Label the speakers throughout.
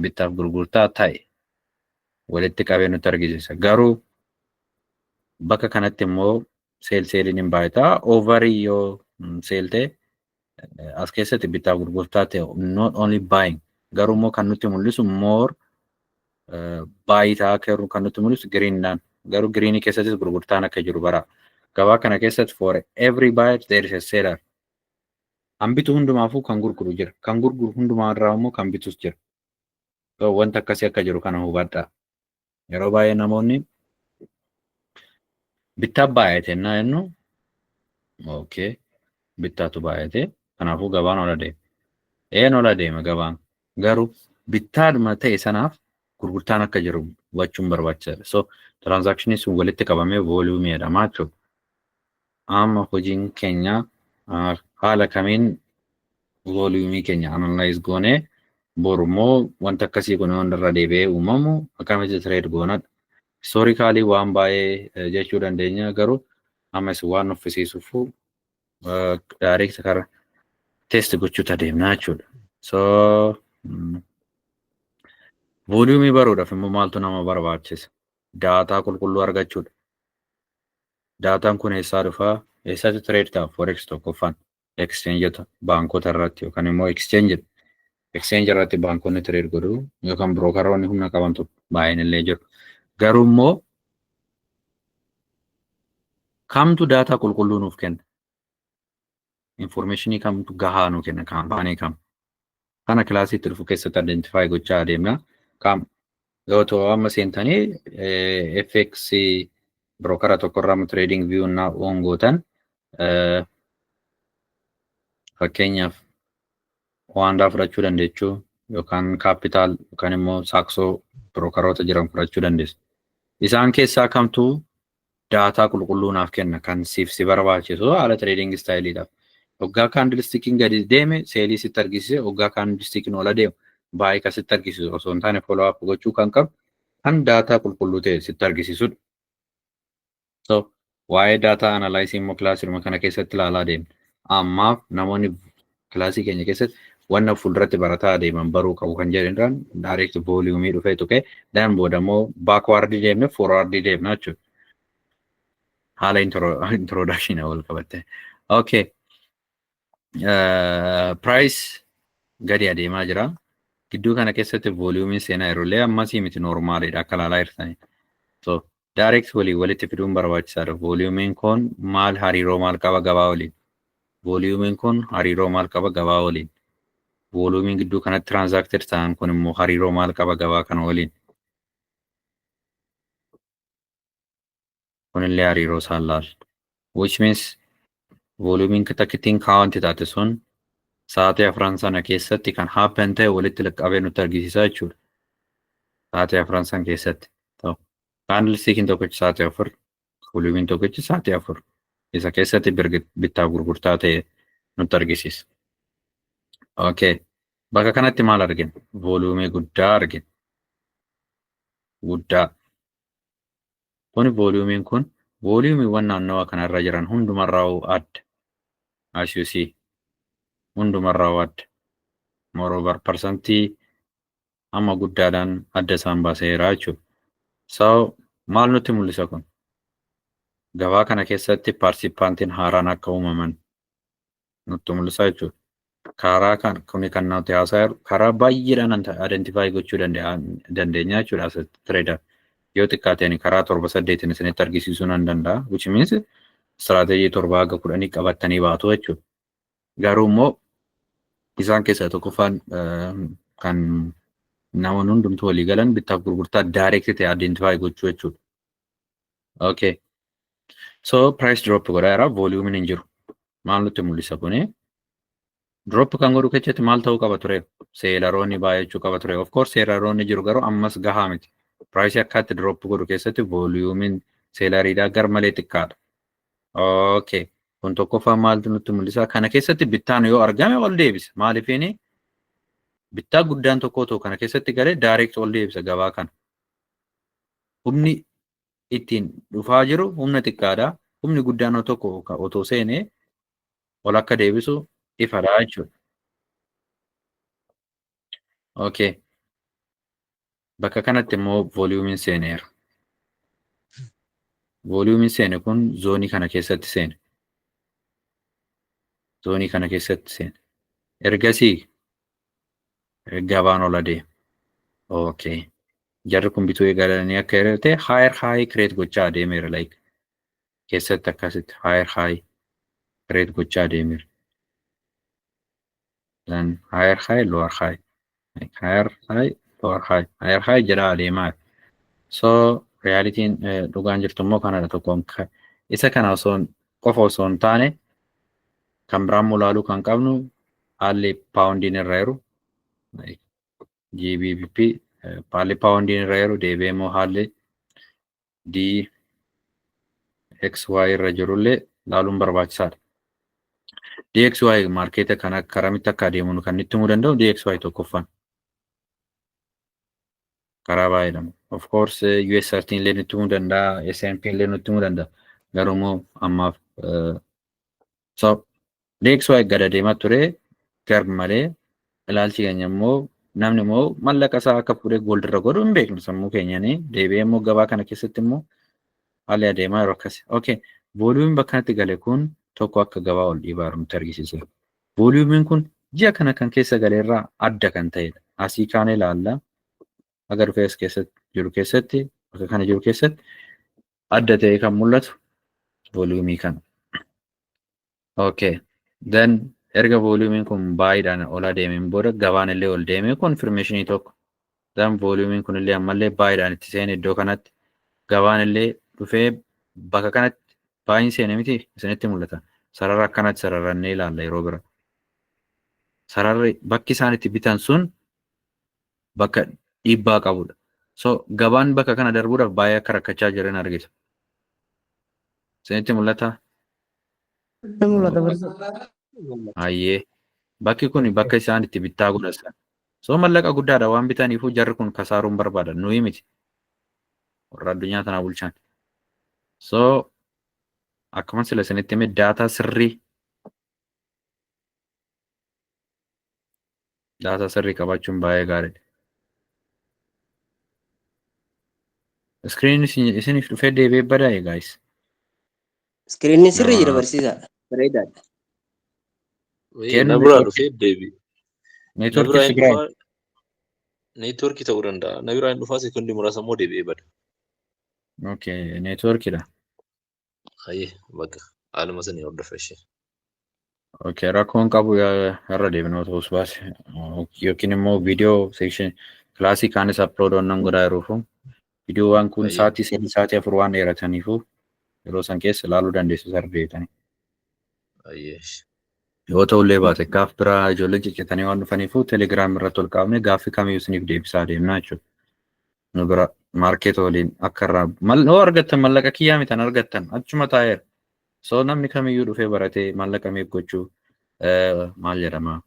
Speaker 1: bittaaf gurgurtaa ta'e walitti qabee nutti argisiisa. Garuu bakka kanatti immoo seeliin hin baay'ataa. Overii yoo seeltee as keessatti bittaaf gurgurtaa ta'e not only buying garuu immoo kan nutti mul'isu more baay'itaa akka jiru kan nutti mul'isu giriinidhaan. Garuu giriinii keessattis gurgurtaan akka jiru bara. Gabaa kana keessatti for every buyer there is a seller. Kan bitu hundumaafuu kan gurguru jira. Kan gurguru hundumaa irraa immoo kan bitus jira. Wanta akkasii akka jiru kana hubadhaa. Yeroo baay'ee namoonni bittaaf baay'ate naa jennu okay bittaatu baay'ate kanaafuu gabaan ola deema. Ola deema gabaan garuu bittaadhuma ta'e sanaaf gurgurtaan akka jiru hubachuun barbaachisaadha. So transakshinii sun walitti qabamee vooliyuumii jedhama jechuudha. Amma hojiin keenya haala kamiin vooliyuumii keenya analyze goonee borummoo wanta akkasii kun hundarra deebi'ee uumamu akkamitti trade goonadha. Historically waan baay'ee jechuu dandeenya garuu ammas waan nuffisiisuuf direct karaa test gochuutu adeemna jechuudha. So vooliyuumii baruudhaaf immoo maaltu nama barbaachisa? Daataa qulqulluu argachuudha. Daataan kun eessaa dhufaa? Eessatti trade ta'a? Forex tokkoffaan exchangeota baankota irratti yookaan immoo exchange irratti baankonni trade godhu yookaan brookeroonni humna qabantu baay'een illee jiru. Garuu immoo kamtu daataa qulqulluu nuuf kenna? Informationii kamtu gahaa nuuf kenna? Kaampaanii kam? Kana kilaasiitti dhufu keessatti identify gochaa adeemna. Yoo ta'u amma seentanii FX brookera tokkorraa trading view na oongootan fakkeenyaaf Waandaa fudhachuu dandeechuu yookaan Capital yookaan immoo Saxo brookeroota jiran fudhachuu dandeessu. Isaan keessaa kamtu daataa qulqulluu naaf kenna kan siif si barbaachisu haala trading styleidhaaf. Waggaa candlesticking gadi deeme seelii sitti argisiise waggaa candlesticking ola deemu baay'ee kan sitti argisiisu osoo hin taane follow up gochuu kan qabu kan daataa qulqulluu ta'e sitti argisiisudha. So waa'ee daataa analyzing immoo kilaasiruma kana keessatti ilaalaa deemna. Ammaaf namoonni kilaasii keenya keessatti wanna fuulduratti barataa adeeman baruu qabu kan jedhan direct vooliyuumii dhufee tuqee daan booda immoo backward deemne forward deemna jechuudha. Haala introduction wal qabatte. Okay. Price gadi adeemaa jira. Gidduu kana keessatti vooliyuumiin seenaa yeroolee ammasii miti noormaaliidha akka ilaalaa jirtanii. So direct walitti fiduun barbaachisaadha. Vooliyuumiin kun maal hariiroo maal qaba gabaa waliin? Vooliyuumiin kun hariiroo maal qaba gabaa waliin? Vooliyuumiin gidduu kanatti transacted ta'an kun immoo hariiroo maal qaba gabaa kana waliin? Kunillee hariiroo isaan laal. Which means vooliyuumiin takkittiin kaawwanti taate sun sa'aatii afran sana keessatti kan happen ta'e walitti qabee nutti argisiisaa jechuudha. Sa'aatii afran sana keessatti. Candlesticking tokkichi sa'aatii afur, vooliyuumiin tokkichi sa'aatii afur. Isa keessatti bittaaf gurgurtaa ta'e nutti argisiisa. Okay. Bakka kanatti maal argina? Vooliyuumii guddaa argina. Guddaa. Vooliyuumiin kun vooliyuumiiwwan naannawaa kanarra jiran hundumarraa adda. As you see. Hundumarraa adda. Moreover percentii amma guddaadhaan adda isaan baaseera jechuudha. So maal nutti mul'isa kun? Gabaa kana keessatti participanttiin haaraan akka uumaman nutti mul'isa jechuudha. Karaa kuni kan nuti haasaa karaa baay'eedhaan identify gochuu dandeenya jechuudha as trader. Yoo xiqqaateen karaa 7-8 isinitti argisiisuu nan danda'a. Which means istiraatejii 7-10 qabattanii baatu jechuudha. Garuu immoo isaan keessaa tokkoffaan kan namoonni hundumtuu walii galan bittaaf gurgurtaa direct ta'e identify gochuu jechuudha. Okay. So price drop godhaara vooliyuumiin hin jiru. Maal nutti mul'isa kuni? Drop kan godhu keessatti maal ta'uu qaba ture? Seelaroonni baay'achuu qaba ture. Of course seelaroonni jiru garuu ammas gahaa miti. Price akkaatti drop godhu keessatti vooliyuumiin seelariidhaa gar malee xiqqaadha. Okay. Kun tokkoffaan maaltu nutti mul'isa? Kana keessatti bittaan yoo argame ol deebisa. Maaliifini? Bittaa guddaan tokko kana keessatti galee direct ol deebisa gabaa kana. Humni ittiin dhufaa jiru humna xiqqaadha. Humni guddaan tokko otoo seenee ol akka deebisu ifadha jechuudha. Okay. bakka kanatti immoo volume seeneera. Volume seene kun zoonii kana keessatti seene. Zoonii kana keessatti seene. Ergasii gabaan ol adeema. Okay. Jarri kun bituu eegalanii akka yeroo higher high create gochaa adeemeera like keessatti akkasitti higher high create gochaa adeemeera. Then higher high lower high like higher high lower high higher high jedhaa adeemaa. So realitiin dhugaan jirtu immoo kanadha tokkoon isa kana qofa osoo hin taane kan biraan mulaaluu kan qabnu haalli paawundiin irra jiru GBP haalli paawundiin irra jiru deebi'ee immoo haalli DXY irra jirullee laaluun barbaachisaadha. DXY maarkeeta kana karamitti akka adeemu kan itti himuu danda'u DXY tokkoffaan karaa baay'eedhaan. Of course US13 illee nutti himuu danda'a, S&P illee nutti himuu danda'a. Garuu ammaaf so DXY gada deemaa ture garb malee ilaalchi keenya immoo namni immoo mallaqa isaa akka fuudhee gooldirra godhu hin beeknu sammuu keenyanii deebi'ee immoo gabaa kana keessatti immoo haalli adeemaa yeroo akkasii. Okay, volume bakka kanatti gale kun tokko akka gabaa ol dhiibaa jiru nutti argisiisa. Volume kun ji'a kana kan keessa galeerraa adda kan ta'edha. Asii kaanee ilaalla. Agar dhufees keessatti jiru keessatti bakka kana jiru keessatti adda ta'e kan mul'atu volume kana. Okay. Then erga volume kun baay'eedhaan ol adeemeen booda gabaan illee ol deemee confirmation tokko. Then volume kun illee ammallee baay'eedhaan itti seenee iddoo kanatti gabaan illee dhufee bakka kanatti baay'een seenee miti isinitti mul'ata. Sarara akkanatti sararannee ilaalla yeroo bira. Sararri bakki isaan itti bitan sun bakka dhiibbaa qabudha. So gabaan bakka kana darbuudhaaf baay'ee akka rakkachaa jiran argisa. Isinitti mul'ata? Ayyee bakki kun bakka isaan itti bittaa godhatan. So mallaqa guddaadha waan bitaniifuu jarri kun kasaaruun barbaadan nuyi miti. Warra addunyaa tanaa bulchan. So akkuma sila isinitti hime daataa sirrii qabaachuun baay'ee gaariidha. Screen isiniif dhufee deebi'ee badaa'e guys.
Speaker 2: Screen sirrii jira barsiisaadha. Bareedaadha.
Speaker 3: Nabira dhufee deebi.
Speaker 1: Neetwoorkii
Speaker 3: ta'uu danda'a. Nabira hin dhufaa sekondii muraasa immoo deebi'ee bada.
Speaker 1: Okay, neetwoorkiidha.
Speaker 3: Hayyee bakka haaluma sanii hordofa ishee.
Speaker 1: Okay, rakkoon qabu irra deebinoo ta'us baase yookiin immoo viidiyoo section kilaasii kaanis upload onnan godhaa jiruufu viidiyoowwan kun sa'aatii 4 waan dheerataniifu yeroo san keessa ilaaluu dandeessu sardeetanii.
Speaker 3: Hayyee.
Speaker 1: Yoo ta'ullee baate gaaf biraa ijoolleen ciccitanii waan dhufaniifu telegiraam irratti ol kaa'amne gaaffii kamiyyuu isiniif deebisaa deemnaa jechuudha. Nu bira maarkeeta waliin akka irraa yoo argattan mallaqa kiyyaa mitan argattan achuma taa'eera. So namni kamiyyuu dhufee baratee mallaqa meeq gochuu maal jedhama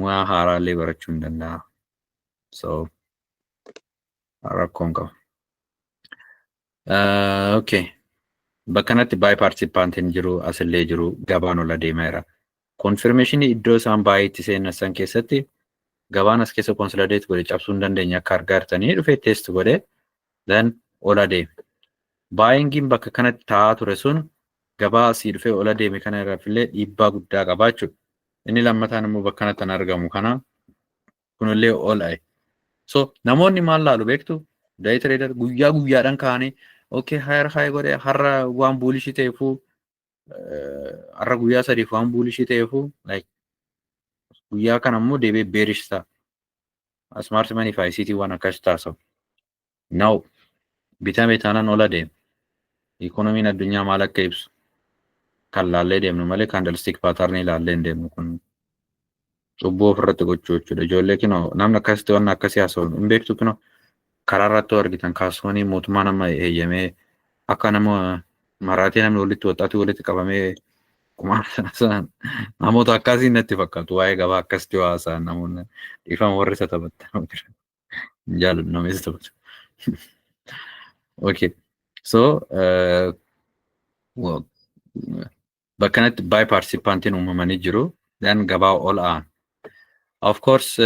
Speaker 1: mu'aa haaraallee barachuu hin danda'a. So rakkoon qabu. Okay. Bakka kanatti baay'ee paartisipaantiin jiru asillee jiru gabaan ol adeemeera. Konfirmeeshinii iddoo isaan baay'ee itti seenan keessatti gabaan as keessa konsolideet godhe cabsuu hin dandeenye akka argaa jirtanii dhufee teest godhe then ol adeeme. Baay'ingiin bakka kanatti taa'aa ture sun gabaa asii dhufee ol adeeme kana irraaf illee dhiibbaa guddaa qabaachuudha. Inni lammataan immoo bakka kanatti argamu kana kunillee ol aye. So namoonni maal laalu beektu day trader guyyaa guyyaadhaan kaanii okay higher godhe har'a waan buulishii ta'eefuu har'a guyyaa sadiif waan buulishii ta'eefuu like guyyaa kana immoo deebi'ee bearish ta'a. Smart money fi ICT waan akkas taasisu. Now bitame taanaan ol adeema. Ikoonomiin addunyaa maal akka ibsu kan laallee deemnu malee candlestick pattern ilaallee deemnu kun cubbuu ofirratti gochuu jechuudha. Ijoollee kinoo namni akkasitti waan akkasii haasa'u hin beektu kinoo karaa irratti argitan kaasuunii mootummaa nama eeyyamee akka nama maraatee namni walitti waxxaatu walitti qabamee namoota akkasii natti fakkaatu waa'ee gabaa akkasitti haasa'an namoonni dhiifama warri isa taphatan jaalladhu nameessa taphatu. Okay. So bakka kanatti baay'ee paartisipaantiin uumamanii jiru. Then gabaa ol aan. Of course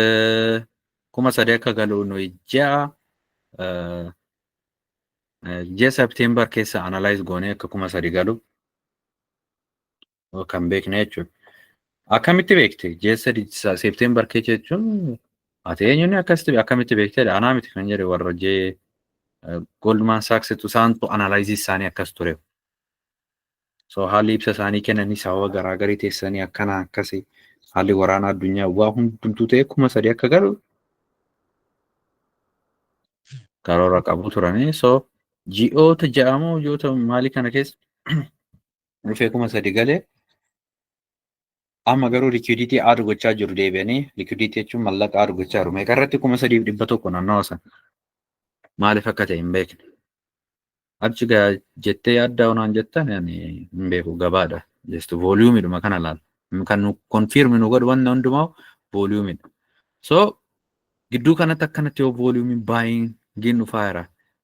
Speaker 1: kuma sadii akka galu nuyi ja'a ji'a September keessa analyze goonee akka 3,000 galu kan beekne jechuudha. Akkamitti beekte? Ji'a September keessa jechuun ati eenyuun akkamitti beektedha? Anaa miti kan jedhe warra Goldman Sachs isaantu analyze isaanii akkas ture. So haalli ibsa isaanii kennanii sababa garaagarii teessanii akkana akkasii haalli waraana addunyaa waa hundumtuu ta'e 3,000 akka galu karoora qabu turanii. So ji'oota ja'amoo ji'oota maalii kana keessa dhufee 3,000 galee amma garuu liquidity add gochaa jiru deebi'anii liquidity jechuun mallaqa add gochaa jiru. Meeqa irratti 3,100 naannoo san maaliif akka ta'e hin beekne. Achi jettee yaaddaa onaan jettan hin beeku gabaadha. Just volume kana laal. Kan nu confirm nu godhu wanna hundumaa volume. So gidduu kanatti akkanatti yoo volume buying gin dhufaa jira.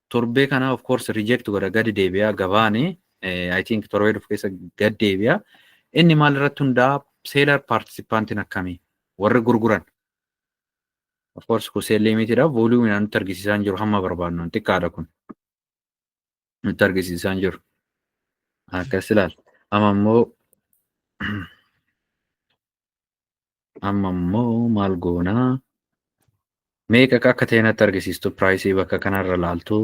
Speaker 1: Torbee kana of course reject godha gadi deebi'aa gabaani. I think torbee dhufu keessa gad deebi'aa. Inni maal irratti hundaa seller participantiin akkamii warri gurguran. Of course kun sell limitidha. Volume nutti argisiisaa jiru hamma barbaadnu xiqqaadha kun. Nutti argisiisaa jiru. Akkas ilaal. Amma immoo maal goonaa? Meeqa akka ta'e natti argisiistu price bakka kanarra laaltu.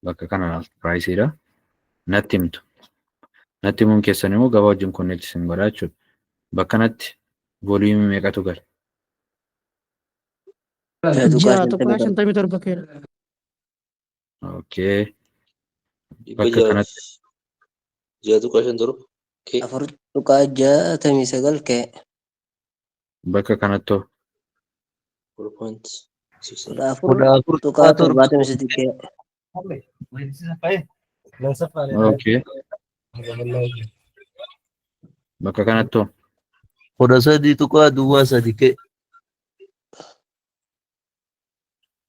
Speaker 1: Bakka kana laaltu priceidha. Natti himtu. Natti himuun keessan immoo gabaa wajjin connection godhaa jechuudha. Bakka natti volume meeqatu gala?
Speaker 4: Ja'a tokko 57 keera.
Speaker 1: Okay. Bakka kanatti.
Speaker 3: Ja'a tokko 57.
Speaker 2: Afur tuqaa 69 ka'e.
Speaker 1: Bakka kanatto.
Speaker 3: 4.6.
Speaker 2: Afur tuqaa 78 ka'e.
Speaker 1: Okay. Bakka kanatto.
Speaker 5: 13 tuqaa 3 ka'e.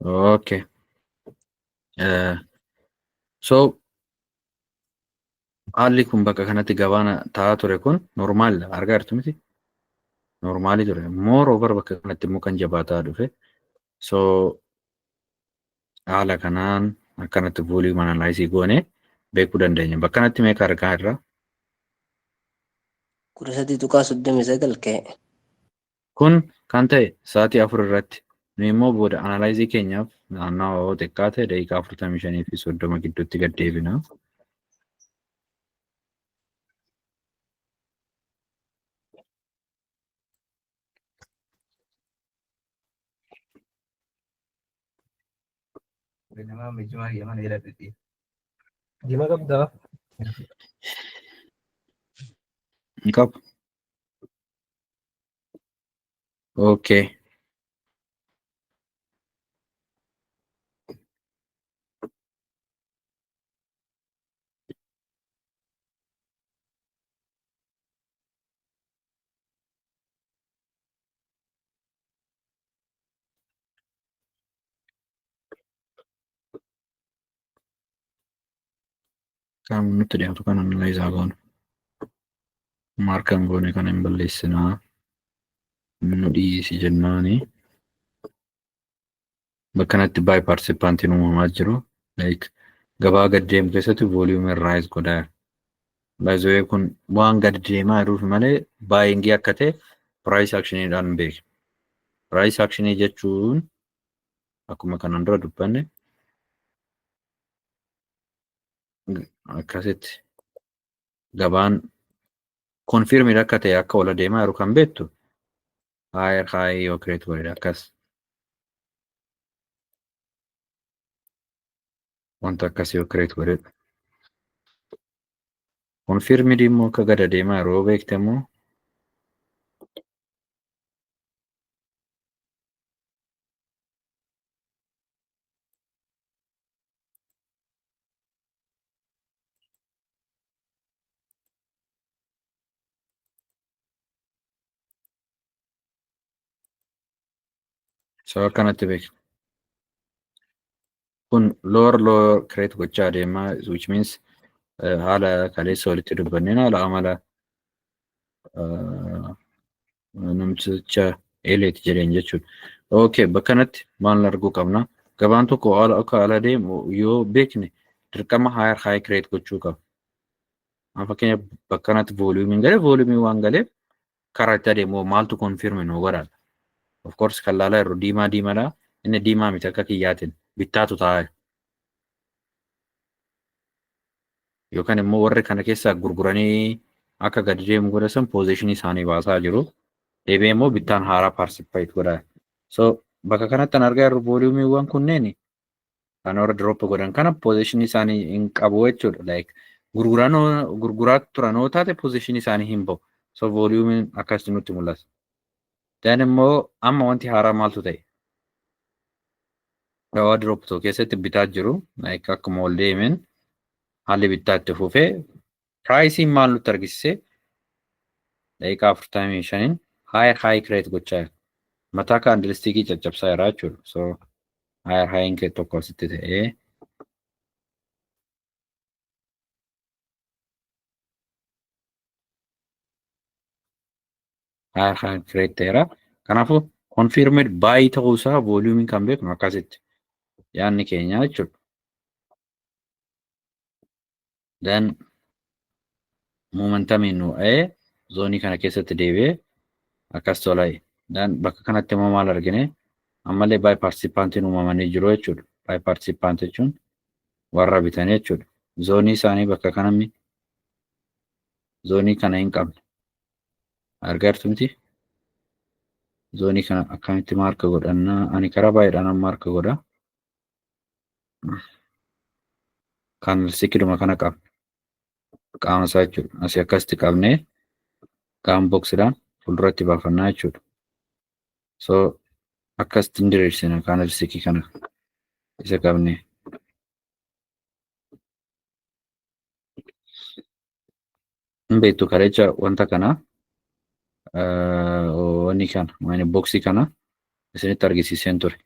Speaker 1: Okay. So haalli kun bakka kanatti gabaan taa'aa ture kun normaalidha. Argaa jirtu miti? Normaalii ture. Moreover bakka kanatti immoo kan jabaataa dhufe. So haala kanaan akkanatti volume analyze goone beekuu dandeenya. Bakka kanatti meeqa argaa jirra?
Speaker 2: 13 tuqaa 39 ka'e.
Speaker 1: Kun kan ta'e sa'aatii 4 irratti. Nu immoo booda analyze keenyaaf naannoo xiqqaa ta'e daqiiqaa 45 fi 30 gidduutti gad deebina. Qabu. Okay. Kan nutti dhiyaatu kan analyze goonu. Markan goone kan hin balleessinaa. Nu dhiisi jennaani. Bakka kanatti buy participantiin uumamaa jiru. Like gabaa gad deemu keessatti volume rise godhaa. By the way kun waan gad deemaa jiruuf malee buying akka ta'e price actionidhaan beekna. Price actionii jechuun akkuma kanaan dura dubbanne akkasitti gabaan confirmed akka ta'e akka ol deemaa jiru kan beektu high yoo create godhe akkas wanta akkasii yoo create godhe confirmed immoo akka gad deemaa jiru beekte immoo so akkanatti beekna. Kun lower create gochaa deemaa which means haala kaleessa walitti dubbanneen haala amala namticha eleeti jedheen jechuudha. Okay, bakka kanatti maal arguu qabna? Gabaan tokko akka ala deemu yoo beekne dirqama high create gochuu qaba. Fakkeenya bakka kanatti volume galee volume waan galeef karaa itti adeemu maaltu confirm nu godha. Of course kan laalaa yeroo diimaadha. Inni diimaa miti akka kiyyaatiin bittaatu taa'e. Yookaan immoo warri kana keessaa gurguranii akka gadi deemu godhasan position isaanii baasaa jiru. Deebi'ee immoo bittaan haaraa participate godha. So bakka kanatti argaa jirru volumeewwan kunneen kan warra drop godhan kana position isaanii hin qabu jechuudha. Like gurguraa turanoo taate position isaanii hin bahu. So volume akkasii nutti mul'ata. Dan immoo amma wanti haaraa maaltu ta'e? Gabaa drop tokko keessatti bitaa jiru. Like akkuma ol deemeen haalli bittaa itti fufee pricing maal nutti argisiise? Daqiiqaa 45 high create gochaa jira. Mataa kaandilstikii caccabsaa jira jechuudha. So high create tokko asitti ta'ee high create ta'eera. Kanaafuu confirmed buy ta'uu isaa volume kan beeknu akkasitti yaadni keenya jechuudha. Then momentamiin nu'ee zoonii kana keessatti deebi'ee akkas tola'e. Dan bakka kanatti immoo maal argine? Ammallee buy participantiin uumamanii jiru jechuudha. Buy participant jechuun warra bitan jechuudha. Zoonii isaanii bakka kanammi zoonii kana hin qabne. Argartu miti? Zoonii kana akkamitti maarka godhannaa? Ani karaa baay'eedhaan maarka godha. Kan sikiduma kana qabna. Qaama isaa jechuudha. Asii akkasitti qabnee qaama boksiidhaan fuulduratti baafannaa jechuudha. So akkasitti hin diriirsina kan sikii kana isa qabnee. Hin beektu kareecha wanta kana wanni kana boksii kana isinitti argisiiseen ture.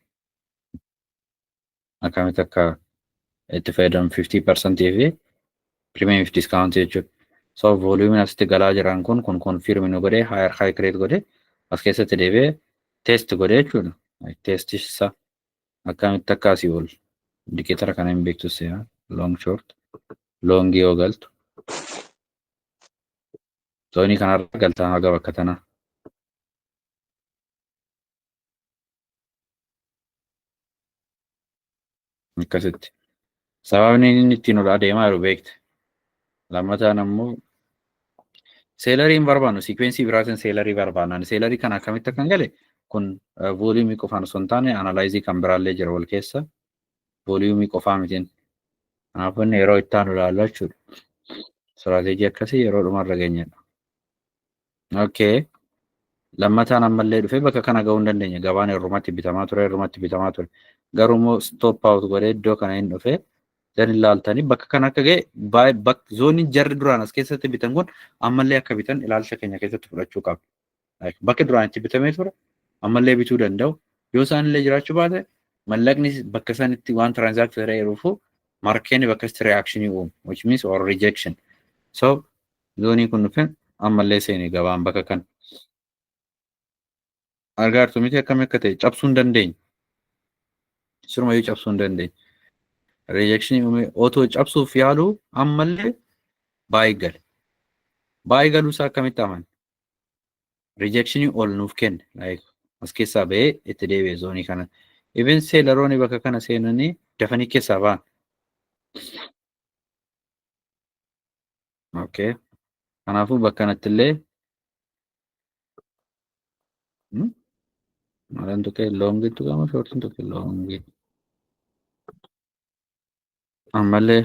Speaker 1: Akkamitti akka itti fayyadamu 50% fi premium discount jechuudha. So volume asitti galaa jiran kun confirm nu godhee high create godhee as keessatti deebi'ee test godhee jechuudha. Test isa akkamitti akka asii ol indicator kana hin beektu se'a long short long yoo galtu zoonii kanarra galtaa haga bakka tanaa. Akkasitti. Sababni inni ittiin ol adeemaa jiru beekte. Lammataan ammoo seelarii hin barbaannu siikwensii biraatiin seelarii barbaannan. Seelarii kana akkamitti akkan gale kun volume qofaan osoo hin taane analyzii kan biraallee jira wal keessa. Volume qofaa mitiin. Kanaafuu inni yeroo itti aanu ilaallu jechuudha. Istiraatejii akkasii yeroo dhumarra geenyedha. Okay. Lammataan ammallee dhufee bakka kana ga'uu hin dandeenye. Gabaan irrumatti bitamaa ture. Garuu immoo stop out godhee iddoo kana hin dhufee dan ilaaltanii bakka kana akka ga'e zooniin jarri duraan as keessatti bitan kun ammallee akka bitan ilaalcha keenya keessatti fudhachuu qabna. Bakki duraan itti bitamee ture ammallee bituu danda'u. Yoo isaan illee jiraachuu baate mallaqni bakka sanitti waan transact ta'ee jiruufu markeen bakka itti reaction uumu which means or rejection. So zoonii kun dhufee ammallee seenii gabaan bakka kan argaartu miti akkam akka ta'e cabsuu hin dandeenye. Sirumayyuu cabsuu hin dandeenye. Rejection uume otoo cabsuuf yaalu ammallee baay'ee gale. Baay'ee galuusaa akkamitti amane? Rejection ol nuuf kenne. As keessaa ba'ee itti deebi'e zoonii kana. Even seelaroonni bakka kana seenanii dafanii keessaa ba'an. Okay. Kanaafuu bakka kanatti illee maalaan tokko loongii tuqama shortiin tokko loongii. Ammallee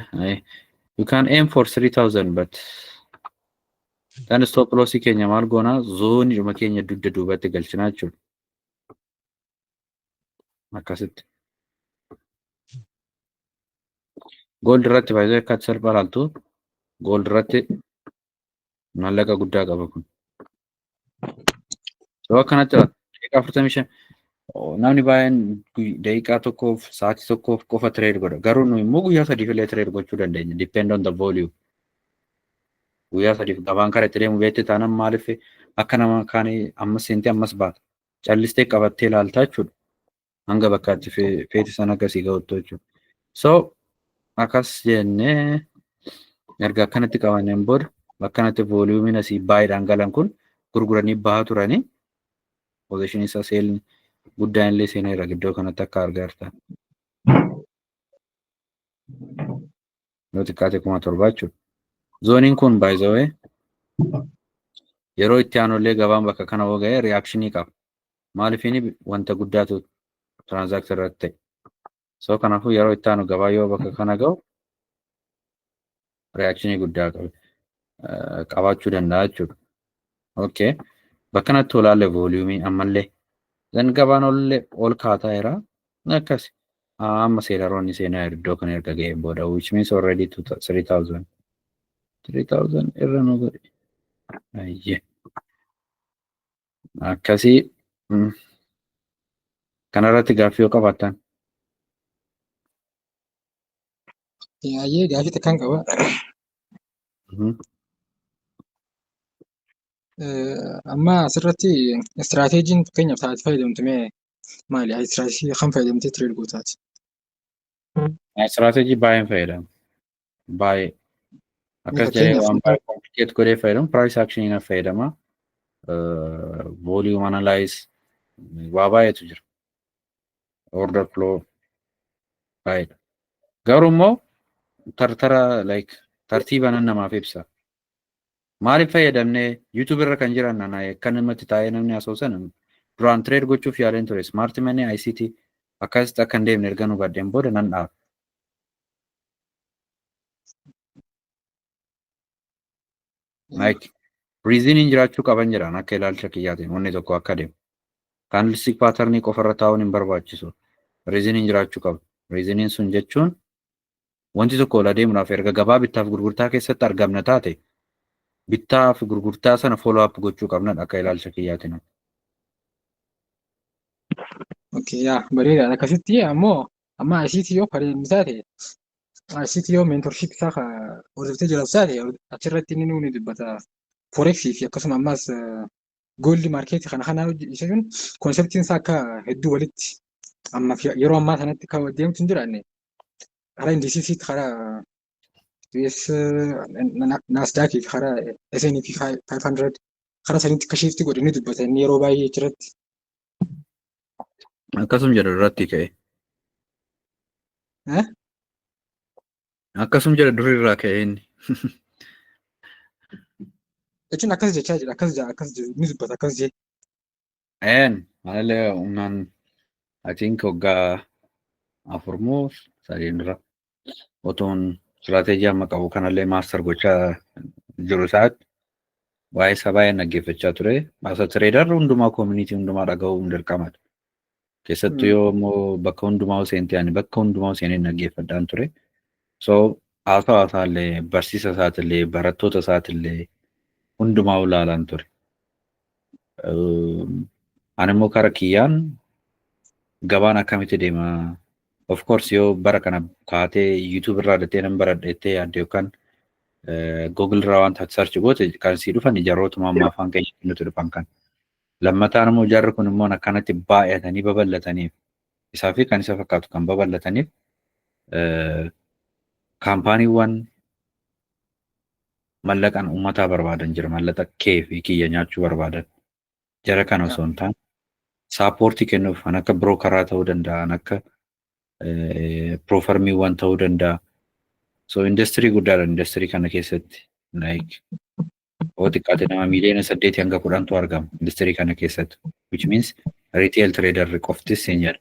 Speaker 1: you can aim for 3000 but then stop loss keenya maal goonaa zoonii dhuma keenya dugda duubatti galchinaa jechuudha. Akkasitti. Gold irratti faayidaan akka salphaa laaltu gold irratti mallaqa guddaa qaba kun. So akkanatti daqiiqaa 45 namni baay'een daqiiqaa tokkoof sa'aatii tokkoof qofa trade godha. Garuu nuyi immoo guyyaa sadiif illee trade gochuu dandeenya. Depend on the volume. Guyyaa sadiif gabaan karaa itti deemu beekte taanaan maaliif akka nama kaanii ammas seentee ammas baata. Callistee qabattee ilaaltaa jechuudha. hanga bakkaatti feeti sana akkasii ga'uttu jechuudha. So akkas jennee erga akkanatti qabanneen booda akkanatti vooliyuumiin asii baay'eedhaan galan kun gurguranii bahaa turanii pozishinii isaa seelni guddaan illee seenaa irra giddoo kanatti akka argaa jirtan. Yoo xiqqaate 7,000 jechuudha. Zooniin kun by the way yeroo itti aanullee gabaan bakka kana hoo ga'ee reakshinii qaba. Maaliifini wanta guddaatu tiraanzaaktii irratti ta'e. So kanaafuu yeroo itti aanu gabaa yoo bakka kana ga'u reakshinii guddaa qabaachuu danda'a jechuudha. Okay. Bakka kanatti olaalle vooliyuumii ammallee zan gabaan ol kaataa jira akkas amma seelaroonni seenaa iddoo kana erga ga'een booda which means already 3,000 irra nu godhe. Ayyee. Akkasii kanarratti gaaffii yoo qabaattan.
Speaker 6: Ayyee gaaffii takkaan qaba. Amma asirratti istiraateejiin fakkeenyaaf taate fayyadamtu mee maali? Istiraateejii kan fayyadamtee tireed gootaati.
Speaker 1: Istiraatejii baay'een fayyadamu. Baay'ee. Akkas jedhee waan baay'ee komplikeet godhee fayyadamu. Price actionii fayyadama. Volume analyze waa baay'eetu jira. Order flow baay'eedha. Garuu immoo tartiiba namaaf ibsa. Maaliif fayyadamnee YouTube irra kan jiran kan namatti taa'ee namni asoosan duraan tireed gochuuf yaaleen ture. Smart Money ICT akkasitti akka hin deemne erga nu baddeen booda nan dhaaba. Reasoning jiraachuu qaban jedhan akka ilaalcha kiyyaatiin wanni tokko akka deemu. Candlestick patternii qofarra taa'uun hin barbaachisu. Reasoning jiraachuu qaba. Reasoning sun jechuun wanti tokko ol adeemuudhaaf erga gabaa bittaaf gurgurtaa keessatti argamna taate bittaa fi gurgurtaa sana follow up gochuu qabna akka ilaalcha kiyyaatiin.
Speaker 6: Okay, yaa bareedaadha. Akkasitti ammoo amma ICT yoo fayyadamu taate ICT yoo mentorship isaa hordofte jiraatu taate achirratti inni nuuni dubbata forex fi akkasuma ammas gold market kana jechuun konseptiin isaa akka hedduu walitti amma yeroo ammaa sanatti kan deemtu hin jiraanne karaa indisiisiitti karaa US Nasdaq fi karaa S&P 500 karaa sanitti akka shiifti godhanii dubbata inni yeroo baay'ee achirratti.
Speaker 1: Akkasum jedhu irratti ka'e. Akkasum jedhu durirraa ka'e inni.
Speaker 6: Jechuun akkas jechaa jira akkas ni dubbata akkas jee.
Speaker 1: Malee humnaan I think waggaa 4 moo 3 dura otoon istiraatejii amma qabu kanallee maaster gochaa jiru isaatti waa'ee isaa baay'ee dhaggeeffachaa ture. Baasa tireedar hundumaa koomunitii hundumaa dhaga'uu dirqamadha. Keessattuu yoo immoo bakka hundumaa seentee ani bakka hundumaa seenee dhaggeeffadhaan ture. So haasaa isaallee barsiisa isaatillee barattoota isaatillee hundumaa ulaalaan ture. Ani immoo karaa kiyyaan gabaan akkamitti deema? Of course yoo bara kana kaatee YouTube irraa dhattee nan baradheettee yaadde yookaan Google irraa wanta search goote kan sii dhufan ijaarrotuma ammaa afaan keenyatti nuti dhufan kan. Lammataan immoo ijaarri kun immoo akkanatti baay'atanii babal'ataniif isaa fi kan isa fakkaatu kan babal'ataniif kaampaaniiwwan mallaqaan uummataa barbaadan jira. Mallaqa kee fi kiyya nyaachuu barbaadan. Jara kana osoo hin taane saappoortii kennuuf kan akka birookaraa ta'uu danda'a, kan akka piroofarmiiwwan ta'uu danda'a. So industirii guddaadha industirii kana keessatti. Oo xiqqaate nama miiliyoona 8 hanga 10tu argama industirii kana keessatti. Which means retail trader qoftis hin jedha.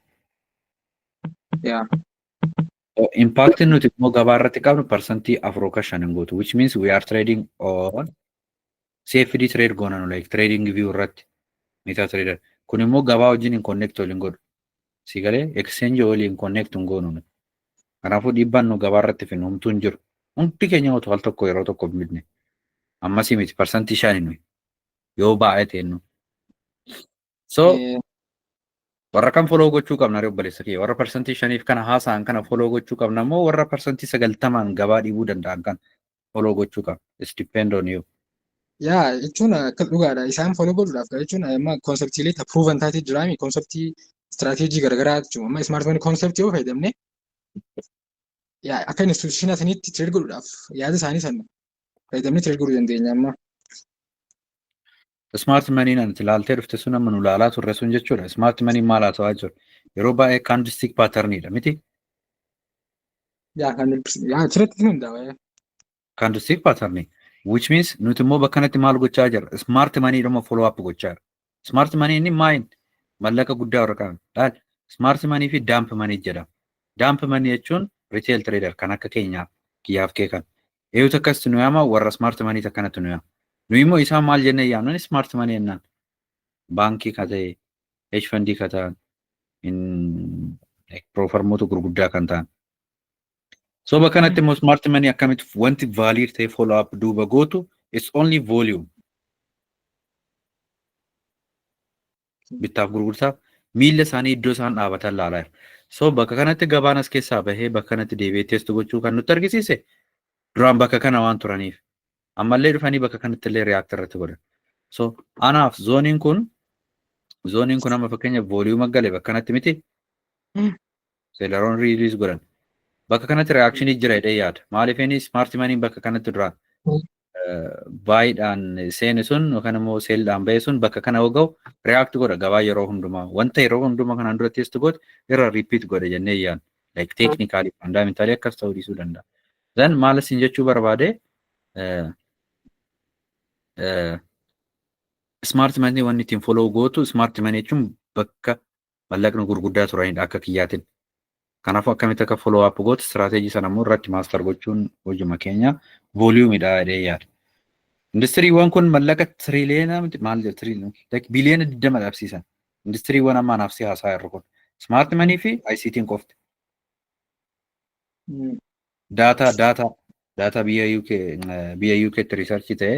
Speaker 1: Impactiin nuti immoo gabaa irratti qabnu parsantii 4.5 hin gootu. Which means we are trading on CFD trade goonanu like trading view irratti meta trader. Kun immoo gabaa wajjin hin connect waliin godhu. Sigalee exchange waliin connect hin goonu. Kanaafuu dhiibbaan nu gabaa irratti finnu humtuu hin jiru. Hundi keenya otoo al tokko yeroo tokko bitne. Ammasii miti parsantii 5 nuyi yoo baay'ee ta'ennu. So warra kan follow gochuu qabna reewu baleessa kee warra parsantii 5f kana haasa'an kana follow gochuu qabna moo warra parsantii 90 gabaa dhiibuu danda'an kan follow gochuu qabna. It's depend on you.
Speaker 6: Yaa jechuun akka dhugaadha isaan follow godhuudhaaf jechuun amma konseptiilee proven taatee jiraami konseptii istiraatiijii garaagaraa jechuudha. Amma smart money concept yoo fayyadamne akka instituutiona saniitti trade godhuudhaaf yaada isaanii sana fayyadamnee trade godhuu dandeenya amma.
Speaker 1: Smart money nan ilaaltee dhufte sun amma nu ilaalaa turre sun jechuudha. Smart money maal haa ta'aa jiru? Yeroo baay'ee candlestick patternidha miti?
Speaker 6: Achirratti nu hundaa'a.
Speaker 1: Candlestick pattern which means nuti immoo bakka kanatti maal gochaa jirra? Smart money dhuma follow up gochaa jirra. Smart money inni maayin mallaqa guddaa warra qaban. Laal smart money fi dump money jedhama. Dump money jechuun retail trader kan akka keenyaaf kiyyaaf kee kan. Eeyyoota akkasitti nu yaama warra smart money akkanatti nu yaama. Nu immoo isaan maal jennee yaamnan smart money jennaan. Baankii ka ta'e, hedge fundii ka ta'an, piroofarmoota gurguddaa kan ta'an. So bakka kanatti immoo smart money akkamitti wanti value ta'e follow up duuba gootu it's only volume. Bittaaf gurgurtaaf miilla isaanii iddoo isaan dhaabatan laalaa jira. So bakka kanatti gabaan as keessaa bahee bakka kanatti deebi'ee test gochuu kan nutti argisiise duraan bakka kana waan turaniif ammallee dhufanii bakka kanatti illee react irratti godhan. So anaaf zooniin kun amma fakkeenyaaf volume galee bakka kanatti miti seelaroon release godhan. Bakka kanatti reaction jira jedhee yaada. Maaliif inni smart money bakka kanatti duraan baay'idhaan seeni sun yookaan immoo seeldhaan bahee sun bakka kana yoo ga'u react godha gabaa yeroo hundumaa. Wanta yeroo hundumaa kanaan dura test godhe irra repeat godha jennee yaadna. Like technically fundamentally akkas ta'uu dhiisuu danda'a. Then maal isin jechuu barbaade smart money wanni ittiin follow gootu smart money jechuun bakka mallaqni gurguddaa turanidha akka kiyyaatiin. Kanaafuu akkamitti akka follow up gootu strategy sana immoo irratti master gochuun hojii keenya volumeidha jedhee yaada. Industiriiwwan kun mallaqa triliyeena maal triliyeena biliyeena 20 dhabsiisan. Industiriiwwan amma naafsi haasaa irra kun smart money fi ICT qofti. Data biyya UK research ta'e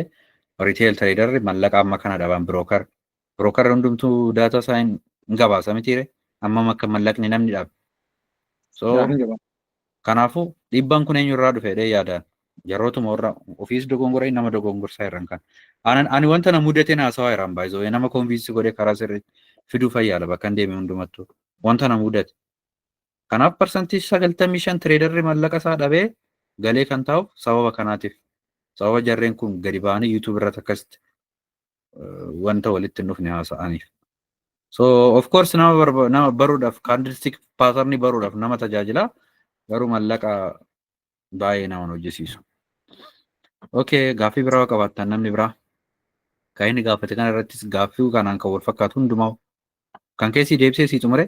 Speaker 1: retail trader mallaqa amma kana dhaban broker hundumtuu data isaan gabaasa mitiire amma akka mallaqni namni dhabe. So kanaafuu dhiibbaan kun eenyurraa dhufe jedhee yaadaan yerootumaa warra ofiis dogongora nama dogongorsaa irraan kan. Ani wanta na mudateen haasawaa irraan baay'isoo nama konviinsi godhee karaa sirriitti fiduu fayyaala bakka hin deeme hundumattuu wanta na mudate. Kanaaf parsantii 95 tireedarri mallaqa isaa dhabee galee kan taa'uuf sababa kanaatiif. Sababa jarreen kun gadi ba'anii YouTube irratti akkasitti wanta walitti hin dhufne haasa'aniif. So of course nama baruudhaaf candlestick pattern baruudhaaf nama tajaajila garuu mallaqa baay'ee nama hojjesiisu. Okay, gaaffii biraa qabaattan namni biraa kan inni gaafate kana irrattis gaaffii kanaan kan wal fakkaatu hundumaa kan keessi deebisee sii xumure?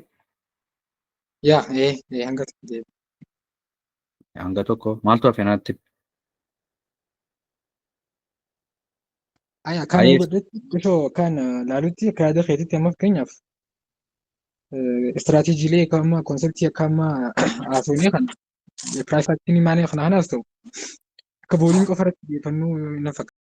Speaker 1: Hanga tokko maaltu hafe naatti?
Speaker 6: Kan godhetti kan laalutti akka yaada keetitti amma fakkeenyaaf istiraatiijiilee akka amma konseptii akka amma haasofnee kan piraayis aktiin maanii kana hanas ta'u akka booliin qofa irratti xiyyeeffannoo hin fakkaatu.